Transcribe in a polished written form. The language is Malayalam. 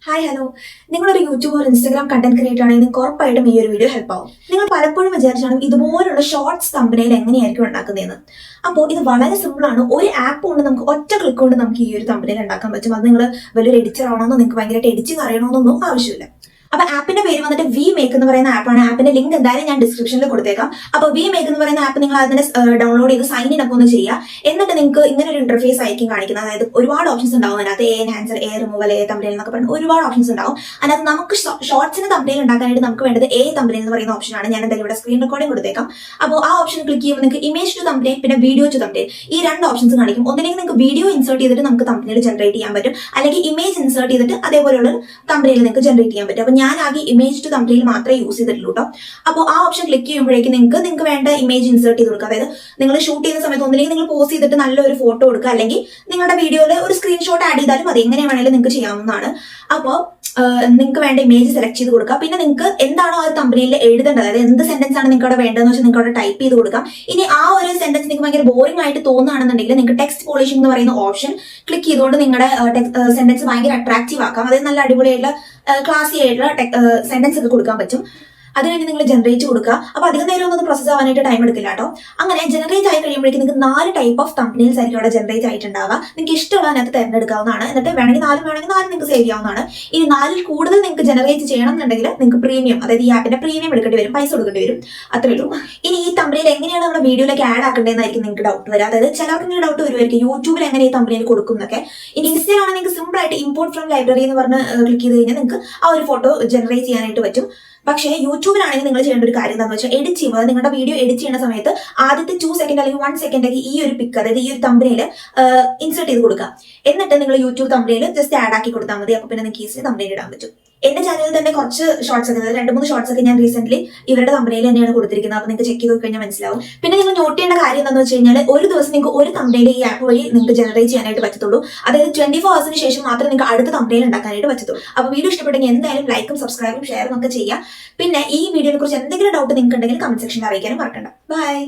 ഹായ് ഹലോ, നിങ്ങളൊരു യൂട്യൂബ് ഇൻസ്റ്റാഗ്രാം കണ്ടന്റ് ക്രിയേറ്റർ ആണെങ്കിൽ നിങ്ങൾക്ക് ഉറപ്പായിട്ടും ഈ ഒരു വീഡിയോ ഹെൽപ്പ് ആവും. നിങ്ങൾ പലപ്പോഴും വിചാരിച്ചാണ് ഇതുപോലുള്ള ഷോർട്സ് തമ്പനയിൽ എങ്ങനെയായിരിക്കും ഉണ്ടാക്കുന്നതെന്ന്. അപ്പോൾ ഇത് വളരെ സിമ്പിൾ ആണ്. ഒരു ആപ്പ് കൊണ്ട് നമുക്ക് ഒറ്റ ക്ലിക്ക് കൊണ്ട് നമുക്ക് ഈ ഒരു തമ്പനയിൽ ഉണ്ടാക്കാൻ പറ്റും. അത് നിങ്ങൾ വലിയൊരു എഡിറ്റർ ആവണമെന്നോ നിങ്ങൾക്ക് ഭയങ്കരമായിട്ട് എഡിറ്റിംഗ് അറിയണമെന്നൊന്നും ആവശ്യമില്ല. അപ്പൊ ആപ്പിന്റെ പേര് വന്നിട്ട് വി മേക്ക് എന്ന് പറയുന്ന ആപ്പാണ്. ആപ്പിന്റെ ലിങ്ക് എന്തായാലും ഞാൻ ഡിസ്ക്രിപ്ഷനിൽ കൊടുത്തേക്കാം. അപ്പൊ വി മേക്ക് എന്ന് പറയുന്ന ആപ്പ് നിങ്ങൾ അതിനെ ഡൗൺലോഡ് ചെയ്ത് സൈൻ ഇൻ ഒക്കെ ഒന്ന് ചെയ്യുക. എന്നിട്ട് നിങ്ങൾക്ക് ഇങ്ങനെ ഒരു ഇന്റർഫേസ് ആയിരിക്കും കാണിക്കുന്നത്. അതായത് ഒരുപാട് ഓപ്ഷൻസ് ഉണ്ടാവും അതിനകത്ത്. എൻഹാൻസർ, റിമൂവൽ, തമ്പനയിൽ എന്നൊക്കെ പറഞ്ഞ് ഒരുപാട് ഓപ്ഷൻസ് ഉണ്ടാവും. അതിനകത്ത് നമുക്ക് ഷോർട്സിന് തമ്പനയിൽ ഉണ്ടാക്കാനായിട്ട് നമുക്ക് വേണ്ടത് തമ്പനയിൽ എന്ന് പറയുന്ന ഓപ്ഷനാണ്. ഞാൻ എന്തായാലും ഇവിടെ സ്ക്രീൻ റെക്കോർഡിംഗ് കൊടുത്തേക്കാം. അപ്പോൾ ആ ഓപ്ഷൻ ക്ലിക്ക് ചെയ്യുമ്പോൾ നിങ്ങൾക്ക് ഇമേജ് ടു തമ്പനയിൽ പിന്നെ വീഡിയോ ടു തമ്പനയിൽ ഈ രണ്ട് ഓപ്ഷൻസ് കാണിക്കും. ഒന്നില്ലെങ്കിൽ നിങ്ങൾക്ക് വീഡിയോ ഇൻസേർട്ട് ചെയ്തിട്ട് നമുക്ക് തമ്പനയിൽ ജനറേറ്റ് ചെയ്യാൻ പറ്റും, അല്ലെങ്കിൽ ഇമേജ് ഇൻസേർട്ട് ചെയ്തിട്ട് അതേപോലെയുള്ള തമ്പനയിൽ നിങ്ങൾക്ക് ജനറേറ്റ് ചെയ്യാൻ പറ്റും. അപ്പോൾ ഞാൻ ആകെ ഇമേജ് ടു തമ്പനയിൽ മാത്രമേ യൂസ് ചെയ്തിട്ടുള്ളൂ കേട്ടോ. അപ്പോൾ ആ ഓപ്ഷൻ ക്ലിക്ക് ചെയ്യുമ്പോഴേക്കും നിങ്ങൾക്ക് വേണ്ട ഇമേജ് ഇൻസേർട്ട് ചെയ്ത് കൊടുക്കുക. അതായത് നിങ്ങൾ ഷൂട്ട് ചെയ്യുന്ന സമയത്ത് ഒന്നില്ലെങ്കിൽ നിങ്ങൾ പോസ്റ്റ് ചെയ്തിട്ട് നല്ലൊരു ഫോട്ടോ എടുക്കുക, അല്ലെങ്കിൽ നിങ്ങളുടെ വീഡിയോയിൽ ഒരു സ്ക്രീൻഷോട്ട് ആഡ് ചെയ്താലും അത് എങ്ങനെ വേണമെങ്കിലും നിങ്ങൾക്ക് ചെയ്യാവുന്നതാണ്. അപ്പോൾ നിങ്ങൾക്ക് വേണ്ട ഇമേജ് സെലക്ട് ചെയ്ത് കൊടുക്കുക. പിന്നെ നിങ്ങൾക്ക് എന്താണോ ആ തമ്പനയിൽ എഴുതേണ്ടത്, അതായത് എന്ത് സെന്റൻസ് ആണ് നിങ്ങൾക്ക് അവിടെ വേണ്ടതെന്ന് വെച്ചാൽ നിങ്ങൾക്ക് അവിടെ ടൈപ്പ് ചെയ്ത് കൊടുക്കാം. ഇനി ആ ഒരു സെന്റൻസ് നിങ്ങൾക്ക് ഭയങ്കര ബോറിംഗ് ആയിട്ട് തോന്നുകയാണെന്നുണ്ടെങ്കിൽ നിങ്ങൾക്ക് ടെക്സ്റ്റ് പോളിഷിംഗ് എന്ന് പറയുന്ന ഓപ്ഷൻ ക്ലിക്ക് ചെയ്തുകൊണ്ട് നിങ്ങളുടെ സെന്റൻസ് ഭയങ്കര അട്രാക്റ്റീവ് ആക്കാം. അതായത് നല്ല അടിപൊളിയായിട്ടുള്ള ക്ലാസി ആയിട്ടുള്ള സെന്റൻസ് ഒക്കെ കൊടുക്കാൻ പറ്റും. അത് കഴിഞ്ഞ് നിങ്ങൾ ജനറേറ്റ് കൊടുക്കുക. അപ്പൊ അധികം നേരം ഒന്നും പ്രോസസ് ആവാനായിട്ട് ടൈം എടുക്കില്ല കേട്ടോ. അങ്ങനെ ജനറേറ്റ് ആയി കഴിയുമ്പോഴേക്കും നിങ്ങൾക്ക് 4 ടൈപ്പ് ഓഫ് തമ്പനെയിൽസ് ആയിരിക്കും അവിടെ ജനറേറ്റ് ആയിട്ടുണ്ടാവുക. നിങ്ങൾക്ക് ഇഷ്ടമുള്ള അതിനകത്ത് തിരഞ്ഞെടുക്കാവുന്നതാണ്. എന്നിട്ട് വേണമെങ്കിൽ 4 നിങ്ങൾക്ക് സേവ് ചെയ്യാവുന്നതാണ്. ഇനി 4 കൂടുതൽ നിങ്ങൾക്ക് ജനറേറ്റ് ചെയ്യണം എന്നുണ്ടെങ്കിൽ നിങ്ങൾക്ക് പ്രീമിയം, അതായത് ഈ ആപ്പിന്റെ പ്രീമിയം എടുക്കേണ്ടി വരും, പൈസ കൊടുക്കേണ്ടി വരും. അത്രേ ഉള്ളൂ. ഇനി ഈ തമ്പനെയിൽ എങ്ങനെയാണ് നമ്മുടെ വീഡിയോയിലേക്ക് ആഡ് ആക്കേണ്ടതെന്നായിരിക്കും നിങ്ങൾക്ക് ഡൗട്ട് വരിക. അതായത് ചിലർക്ക് നിങ്ങൾക്ക് ഡൗട്ട് വരുമായിരിക്കും യൂട്യൂബിൽ എങ്ങനെ ഈ തമ്പനെയിൽ കൊടുക്കും എന്നൊക്കെ. ഇനി ഇൻസ്റ്റയിലാണെങ്കിൽ നിങ്ങൾക്ക് സിമ്പിൾ ആയിട്ട് ഇമ്പോർട്ട് ഫ്രം ലൈബ്രറി എന്ന് പറഞ്ഞ് ക്ലിക്ക് ചെയ്ത് കഴിഞ്ഞാൽ നിങ്ങൾക്ക് ആ ഒരു ഫോട്ടോ ജനറേറ്റ് ചെയ്യാനായിട്ട് പറ്റും. പക്ഷേ യൂട്യൂബിലാണെങ്കിൽ നിങ്ങൾ ചെയ്യേണ്ട ഒരു കാര്യം എന്താണെന്ന് വെച്ചാൽ എഡിറ്റ് ചെയ്യുമ്പോൾ നിങ്ങളുടെ വീഡിയോ എഡിറ്റ് ചെയ്യുന്ന സമയത്ത് ആദ്യത്തെ 2 സെക്കൻഡ് അല്ലെങ്കിൽ 1 സെക്കൻഡ് ഒക്കെ ഈ ഒരു പിക്ക്, അതായത് ഈ ഒരു തമ്പനയിൽ ഇൻസേർട്ട് ചെയ്ത് കൊടുക്കുക. എന്നിട്ട് നിങ്ങൾ യൂട്യൂബ് തമ്പനയിൽ ജസ്റ്റ് ആഡ് ആക്കി കൊടുത്താൽ മതി. അപ്പോൾ പിന്നെ നിങ്ങൾക്ക് ഈസിലി തമ്പനയിൽ ഇടാൻ പറ്റും. എന്റെ ചാനലിൽ തന്നെ കുറച്ച് ഷോർട്സ് ഒക്കെ, 2-3 ഷോർട്സ് ഒക്കെ ഞാൻ റീസെന്റ് ഇവരുടെ തമ്പനയിൽ തന്നെയാണ് കൊടുത്തിരിക്കുന്നത്. അപ്പോൾ നിങ്ങൾക്ക് ചെക്ക് ചെയ്ത് കഴിഞ്ഞാൽ മനസ്സിലാവും. പിന്നെ നിങ്ങൾ നോട്ട് ചെയ്യേണ്ട കാര്യം എന്താണെന്ന് വെച്ച് കഴിഞ്ഞാൽ ഒരു ദിവസം നിങ്ങൾക്ക് ഒരു തമ്പനയിൽ ഈ ആപ്പ് വഴി നിങ്ങൾക്ക് ജനറേറ്റ് ചെയ്യാനായിട്ട് പറ്റത്തുള്ളൂ. അതായത് 24 hours ശേഷം മാത്രമേ നിങ്ങൾക്ക് അടുത്ത തമ്പനയിൽ ഉണ്ടാക്കാനായിട്ട് പറ്റത്തുള്ളൂ. അപ്പോൾ വീഡിയോ ഇഷ്ടപ്പെട്ടെങ്കിൽ എന്തായാലും ലൈക്കും സബ്സ്ക്രൈബും ഷെയറും ഒക്കെ ചെയ്യാം. പിന്നെ ഈ വീഡിയോയെ കുറിച്ച് എന്തെങ്കിലും ഡൗട്ട് നിങ്ങൾക്ക് ഉണ്ടെങ്കിൽ കമന്റ് സെക്ഷനിൽ അറിയിക്കാനും മറക്കണ്ട. ബൈ.